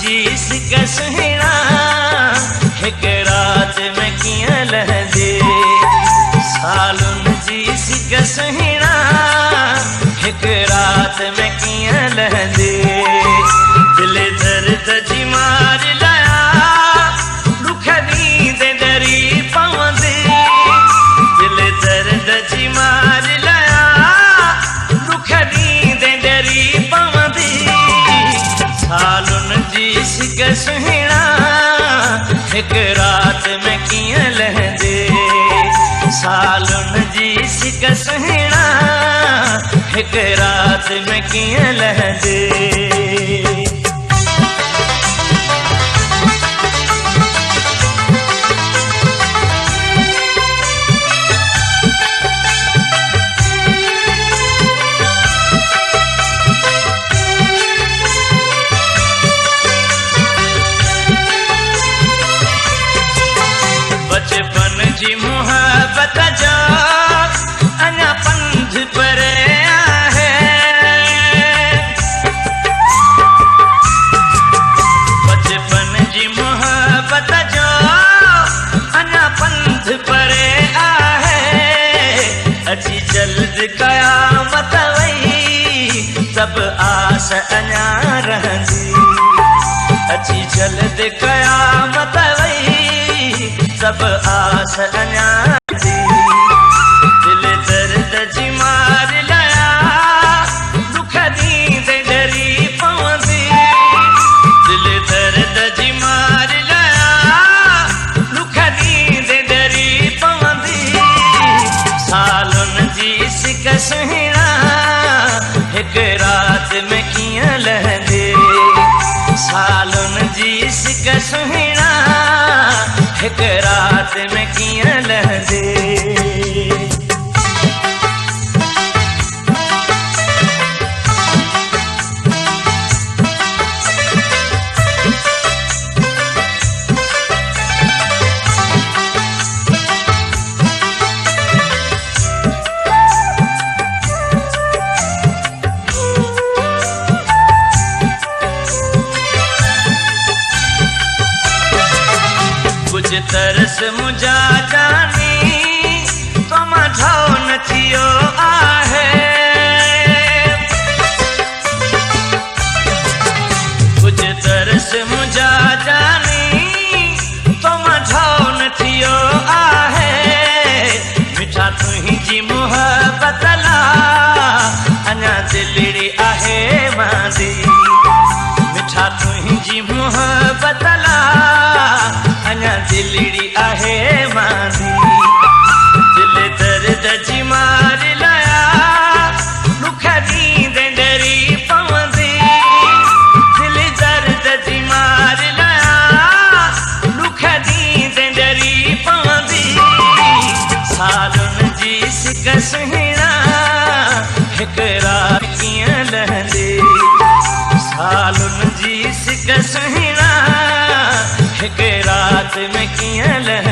जी सिक सुहिणा हिक रात में कियां लहंदे। सालुन जी सिक सुहिणा हिक रात में कियां लहंदे। दिल दर्द जी मार लाया दुख नींद डरी पवंदे। दिल दर्द जी मार लाया दुख नींद डरी पवंदे। सालुन जी सिक सुहिणा हिक रात में कियां लहंदे। सालुन जी सिक सुहिणा हिक रात में कियां लहंदे। बचपन जी मोहब्बत जा अञा पंध पर आहे। बचपन जी मोहब्बत जो अञा पंध पर आहे। अची जल्द क़यामत वई सब आस अञा रहंदी। अची जल्द क़यामत वई सब आस अञा रहंदी। दिल दर्द जी मार लाया दुख नींद डरी पवंदी। दिल दर्द जी मार लाया दुख नींद डरी पवंदी। सालुन जी सिक सुहिणा हिक रात में कियां लहंदे। सालुन जी सिक सुहिणा हिक रात में कियां लहंदे। कुछ तरस मुझा जानी तो मझो न थियो आहे। कुछ तरस मुझा जानी तो मझो न थियो आहे। मिठा तुंहिंजी मोहब्बत ला अञा दिलड़ी आहे मांदी। मिठा तुंहिंजी मोहब्बत ला अञा दिलड़ी आहे मांदी। दिल दर्द जी मार लाया दुख नींद डरी पवंदी। दिल दर्द जी मार लाया दुख नींद डरी पवंदी। सालुन जी सिक सुहिणा हिक रात कियां लहंदे। सालुन जी सिक सुहिणा हिक रात में कियां लहंदे।